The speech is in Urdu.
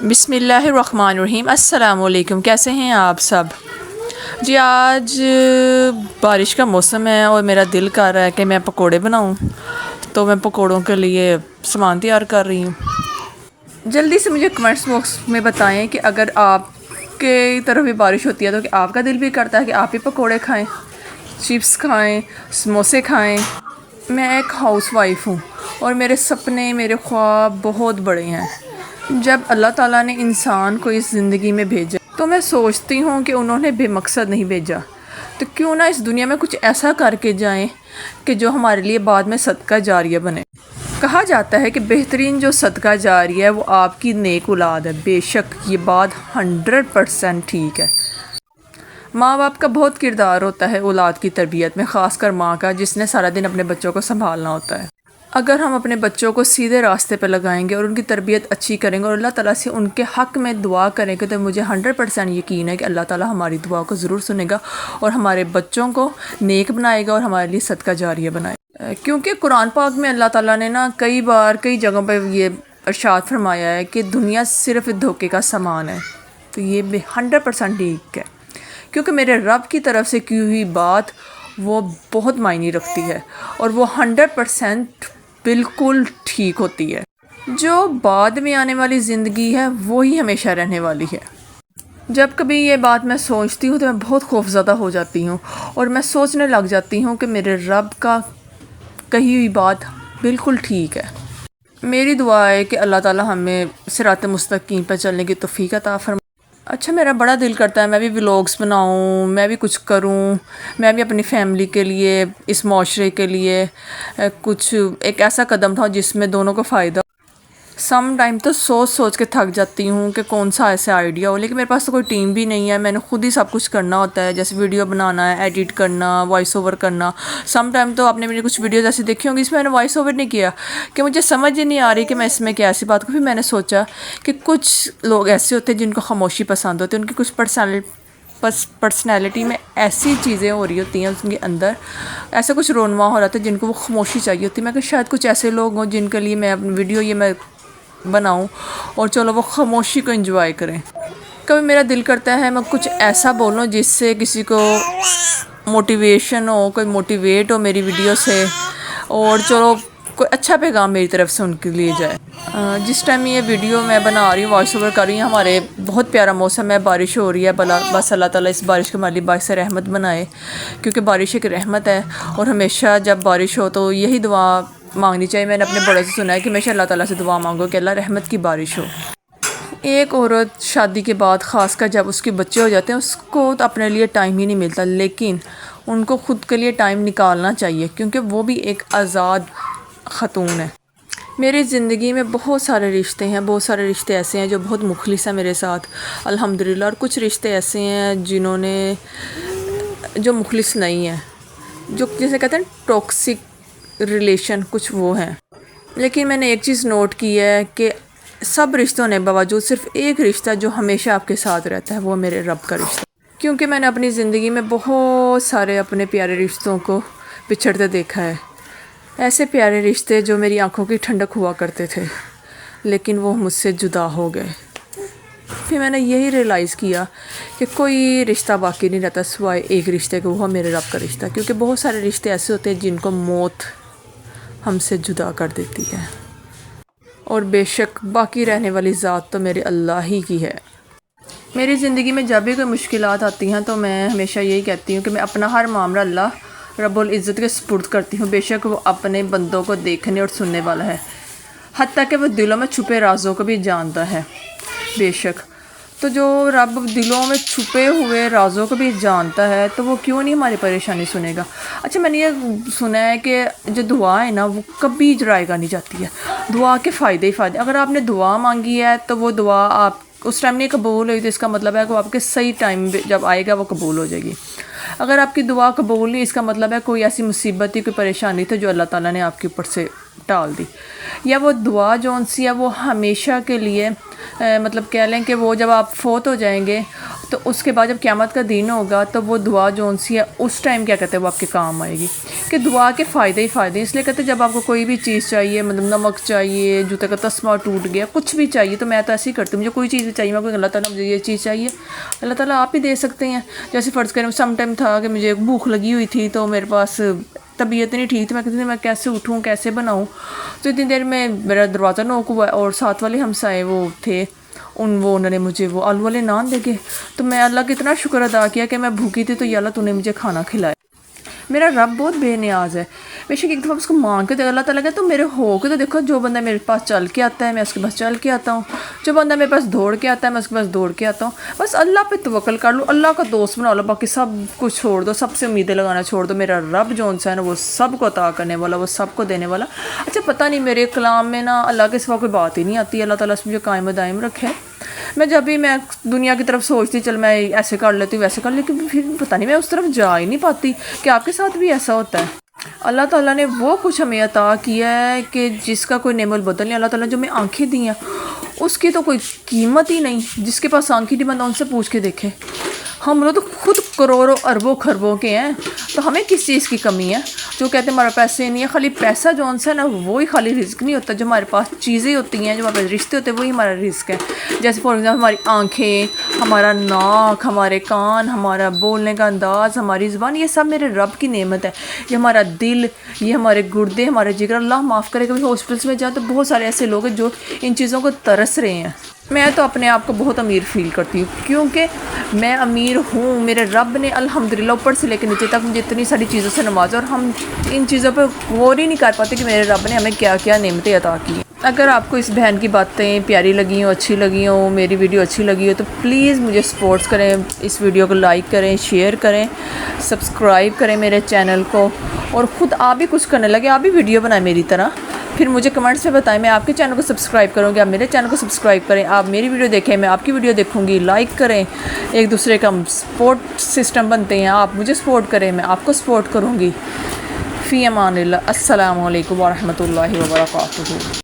بسم اللہ الرحمن الرحیم۔ السلام علیکم، کیسے ہیں آپ سب؟ جی آج بارش کا موسم ہے اور میرا دل کر رہا ہے کہ میں پکوڑے بناؤں، تو میں پکوڑوں کے لیے سامان تیار کر رہی ہوں۔ جلدی سے مجھے کمنٹس باکس میں بتائیں کہ اگر آپ کے طرف بھی بارش ہوتی ہے تو کہ آپ کا دل بھی کرتا ہے کہ آپ بھی پکوڑے کھائیں، چپس کھائیں، سموسے کھائیں۔ میں ایک ہاؤس وائف ہوں اور میرے سپنے، میرے خواب بہت بڑے ہیں۔ جب اللہ تعالیٰ نے انسان کو اس زندگی میں بھیجا تو میں سوچتی ہوں کہ انہوں نے بے مقصد نہیں بھیجا، تو کیوں نہ اس دنیا میں کچھ ایسا کر کے جائیں کہ جو ہمارے لیے بعد میں صدقہ جاریہ بنے۔ کہا جاتا ہے کہ بہترین جو صدقہ جاریہ ہے وہ آپ کی نیک اولاد ہے۔ بے شک یہ بات 100% ٹھیک ہے۔ ماں باپ کا بہت کردار ہوتا ہے اولاد کی تربیت میں، خاص کر ماں کا، جس نے سارا دن اپنے بچوں کو سنبھالنا ہوتا ہے۔ اگر ہم اپنے بچوں کو سیدھے راستے پہ لگائیں گے اور ان کی تربیت اچھی کریں گے اور اللہ تعالیٰ سے ان کے حق میں دعا کریں گے، تو مجھے 100% یقین ہے کہ اللہ تعالیٰ ہماری دعا کو ضرور سنے گا اور ہمارے بچوں کو نیک بنائے گا اور ہمارے لیے صدقہ جاریہ بنائے گا۔ کیونکہ قرآن پاک میں اللہ تعالیٰ نے کئی بار کئی جگہوں پہ یہ ارشاد فرمایا ہے کہ دنیا صرف دھوکے کا سامان ہے، تو یہ 100% ٹھیک ہے، کیونکہ میرے رب کی طرف سے کی ہوئی بات وہ بہت معنی رکھتی ہے اور وہ 100% بالکل ٹھیک ہوتی ہے۔ جو بعد میں آنے والی زندگی ہے وہی ہمیشہ رہنے والی ہے۔ جب کبھی یہ بات میں سوچتی ہوں تو میں بہت خوفزدہ ہو جاتی ہوں اور میں سوچنے لگ جاتی ہوں کہ میرے رب کا کہی ہوئی بات بالکل ٹھیک ہے۔ میری دعا ہے کہ اللہ تعالیٰ ہمیں صراط مستقیم پر چلنے کی توفیق عطا فرمائے۔ اچھا، میرا بڑا دل کرتا ہے میں بھی ولاگس بناؤں، میں بھی کچھ کروں، میں بھی اپنی فیملی کے لیے، اس معاشرے کے لیے کچھ ایک ایسا قدم اٹھاؤں جس میں دونوں کو فائدہ ہو۔ سم ٹائم تو سوچ کے تھک جاتی ہوں کہ کون سا ایسا آئیڈیا ہو، لیکن میرے پاس تو کوئی ٹیم بھی نہیں ہے، میں نے خود ہی سب کچھ کرنا ہوتا ہے، جیسے ویڈیو بنانا ہے، ایڈٹ کرنا، وائس اوور کرنا۔ سم ٹائم تو آپ نے میری کچھ ویڈیوز ایسی دیکھی ہوں گی اس میں نے وائس اوور نہیں کیا کہ مجھے سمجھ ہی نہیں آ رہی کہ میں اس میں کیا ایسی بات کو۔ پھر میں نے سوچا کہ کچھ لوگ ایسے ہوتے ہیں جن کو خاموشی پسند ہوتی ہے، ان کی کچھ پرسنالٹی میں ایسی چیزیں ہو رہی ہوتی ہیں، ان کے اندر ایسا کچھ رونما ہو رہا تھا جن کو وہ خاموشی چاہیے ہوتی ہے۔ میں کہ شاید کچھ ایسے لوگ ہوں جن کے لیے میں اپنی ویڈیو یہ میں بناؤں اور چلو وہ خاموشی کو انجوائے کریں۔ کبھی میرا دل کرتا ہے میں کچھ ایسا بولوں جس سے کسی کو موٹیویشن ہو، کوئی موٹیویٹ ہو میری ویڈیو سے، اور چلو کوئی اچھا پیغام میری طرف سے ان کے لیے جائے۔ جس ٹائم یہ ویڈیو میں بنا رہی ہوں، وائس اوور کر رہی ہوں، ہمارے بہت پیارا موسم ہے، بارش ہو رہی ہے، بس اللہ تعالیٰ اس بارش کے ہمارے لیے باعث رحمت بنائے، کیونکہ بارش ایک رحمت ہے اور ہمیشہ جب بارش ہو تو یہی دعا مانگنی چاہیے۔ میں نے اپنے بڑے سے سنا ہے کہ ہمیشہ اللہ تعالیٰ سے دعا مانگو کہ اللہ رحمت کی بارش ہو۔ ایک عورت شادی کے بعد، خاص کر جب اس کے بچے ہو جاتے ہیں، اس کو تو اپنے لیے ٹائم ہی نہیں ملتا، لیکن ان کو خود کے لیے ٹائم نکالنا چاہیے، کیونکہ وہ بھی ایک آزاد خاتون ہے۔ میری زندگی میں بہت سارے رشتے ہیں، بہت سارے رشتے ایسے ہیں جو بہت مخلص ہیں میرے ساتھ الحمدللہ، اور کچھ رشتے ایسے ہیں جو مخلص نہیں ہیں، جو جیسے کہتے ہیں ٹاکسک ریلیشن، کچھ وہ ہیں۔ لیکن میں نے ایک چیز نوٹ کی ہے کہ سب رشتوں نے باوجود صرف ایک رشتہ جو ہمیشہ آپ کے ساتھ رہتا ہے، وہ میرے رب کا رشتہ، کیونکہ میں نے اپنی زندگی میں بہت سارے اپنے پیارے رشتوں کو بچھڑتے دیکھا ہے۔ ایسے پیارے رشتے جو میری آنکھوں کی ٹھنڈک ہوا کرتے تھے، لیکن وہ مجھ سے جدا ہو گئے۔ پھر میں نے یہی ریئلائز کیا کہ کوئی رشتہ باقی نہیں رہتا سوائے ایک رشتے کو، وہ میرے رب کا رشتہ، کیونکہ بہت سارے رشتے ایسے ہوتے ہیں جن کو موت ہم سے جدا کر دیتی ہے، اور بے شک باقی رہنے والی ذات تو میرے اللہ ہی کی ہے۔ میری زندگی میں جب بھی کوئی مشکلات آتی ہیں تو میں ہمیشہ یہی کہتی ہوں کہ میں اپنا ہر معاملہ اللہ رب العزت کے سپرد کرتی ہوں۔ بے شک وہ اپنے بندوں کو دیکھنے اور سننے والا ہے، حتیٰ کہ وہ دلوں میں چھپے رازوں کو بھی جانتا ہے۔ بے شک تو جو رب دلوں میں چھپے ہوئے رازوں کو بھی جانتا ہے تو وہ کیوں نہیں ہماری پریشانی سنے گا۔ اچھا، میں نے یہ سنا ہے کہ جو دعا ہے نا وہ کبھی ضائع نہیں جاتی ہے، دعا کے فائدے ہی فائدے۔ اگر آپ نے دعا مانگی ہے تو وہ دعا آپ اس ٹائم نہیں قبول ہوئی تو اس کا مطلب ہے کہ وہ آپ کے صحیح ٹائم جب آئے گا وہ قبول ہو جائے گی۔ اگر آپ کی دعا قبول نہیں، اس کا مطلب ہے کوئی ایسی مصیبت تھی، کوئی پریشانی تھی جو اللہ تعالیٰ نے آپ کے اوپر سے ٹال دی، یا وہ دعا جو سی ہے وہ ہمیشہ کے لیے مطلب کہہ لیں کہ وہ جب آپ فوت ہو جائیں گے تو اس کے بعد جب قیامت کا دن ہوگا تو وہ دعا جون سی ہے اس ٹائم کیا کہتے ہیں وہ آپ کے کام آئے گی، کہ دعا کے فائدے ہی فائدے ہیں۔ اس لیے کہتے ہیں جب آپ کو کوئی بھی چیز چاہیے، مطلب نمک چاہیے، جوتے کا تسمہ ٹوٹ گیا، کچھ بھی چاہیے، تو میں تو ایسے ہی کرتی ہوں، مجھے کوئی چیز چاہیے، میں کوئی اللہ تعالیٰ مجھے یہ چیز چاہیے، اللہ تعالیٰ آپ ہی دے سکتے ہیں۔ جیسے فرض کریں سم ٹائم تھا کہ مجھے بھوک لگی ہوئی تھی تو میرے پاس طبیعت نہیں ٹھیک تھی، میں کہتی تھی میں کیسے اٹھوں کیسے بناؤں، تو اتنی دیر میں میرا دروازہ نوک ہوا اور ساتھ والے ہمسائے وہ تھے، انہوں نے مجھے وہ آلو والے نان دے کے، تو میں اللہ کا اتنا شکر ادا کیا کہ میں بھوکی تھی تو یا اللہ تو نے مجھے کھانا کھلایا۔ میرا رب بہت بے نیاز ہے، بے شک ایک دفعہ اس کو مانگ کے اللہ تعالیٰ کہتا تو میرے ہو کے تو دیکھو، جو بندہ میرے پاس چل کے آتا ہے میں اس کے پاس چل کے آتا ہوں، جو بندہ میرے پاس دوڑ کے آتا ہے میں اس کے پاس دوڑ کے آتا ہوں۔ بس اللہ پہ توکل کر لو، اللہ کا دوست بنا لو، باقی سب کچھ چھوڑ دو، سب سے امیدیں لگانا چھوڑ دو۔ میرا رب جون سا ہے نا وہ سب کو عطا کرنے والا، وہ سب کو دینے والا۔ اچھا پتہ نہیں میرے کلام میں نا اللہ کے سوا کوئی بات ہی نہیں آتی، اللہ تعالیٰ اس مجھے قائم و دائم رکھے۔ میں جب بھی میں دنیا کی طرف سوچتی چل میں ایسے کر لیتی ہوں ویسے کر، لیکن پھر پتہ نہیں میں اس طرف جا ہی نہیں پاتی۔ کہ آپ کے ساتھ بھی ایسا ہوتا ہے؟ اللہ تعالیٰ نے وہ کچھ ہمیں عطا کیا ہے کہ جس کا کوئی نعم البدل نہیں۔ اللہ تعالیٰ جو ہمیں آنکھیں دی ہیں اس کی تو کوئی قیمت ہی نہیں، جس کے پاس آنکھیں نہیں بندہ ان سے پوچھ کے دیکھے۔ ہم لوگ تو خود کروڑوں اربوں خربوں کے ہیں، تو ہمیں کس چیز کی کمی ہے؟ جو کہتے ہیں ہمارا پیسے نہیں ہے، خالی پیسہ جو ان سے ہے نا وہی خالی رزق نہیں ہوتا، جو ہمارے پاس چیزیں ہوتی ہیں، جو ہمارے پاس رشتے ہوتے ہیں وہی ہمارا رزق ہے۔ جیسے فار ایگزامپل ہماری آنکھیں، ہمارا ناک، ہمارے کان، ہمارا بولنے کا انداز، ہماری زبان، یہ سب میرے رب کی نعمت ہے۔ یہ ہمارا دل، یہ ہمارے گردے، ہمارے جگر، اللہ معاف کرے کبھی ہاسپٹلس میں جائیں تو بہت سارے ایسے لوگ ہیں جو ان چیزوں کو ترس رہے ہیں۔ میں تو اپنے آپ کو بہت امیر فیل کرتی ہوں، کیونکہ میں امیر ہوں، میرے رب نے الحمدللہ اوپر سے لے کے نیچے تک مجھے اتنی ساری چیزوں سے نوازا، اور ہم ان چیزوں پہ غور ہی نہیں کر پاتے کہ میرے رب نے ہمیں کیا کیا نعمتیں عطا کی۔ اگر آپ کو اس بہن کی باتیں پیاری لگی ہوں، اچھی لگی ہوں، میری ویڈیو اچھی لگی ہو تو پلیز مجھے سپورٹس کریں، اس ویڈیو کو لائک کریں، شیئر کریں، سبسکرائب کریں میرے چینل کو، اور خود آپ بھی کچھ کرنے لگے، آپ بھی ویڈیو بنائیں میری طرح، پھر مجھے کمنٹس میں بتائیں، میں آپ کے چینل کو سبسکرائب کروں گی، آپ میرے چینل کو سبسکرائب کریں، آپ میری ویڈیو دیکھیں، میں آپ کی ویڈیو دیکھوں گی، لائک کریں، ایک دوسرے کا سپورٹ سسٹم بنتے ہیں، آپ مجھے سپورٹ کریں، میں آپ کو سپورٹ کروں گی۔ فی امان اللہ، السلام علیکم ورحمۃ اللہ وبرکاتہ۔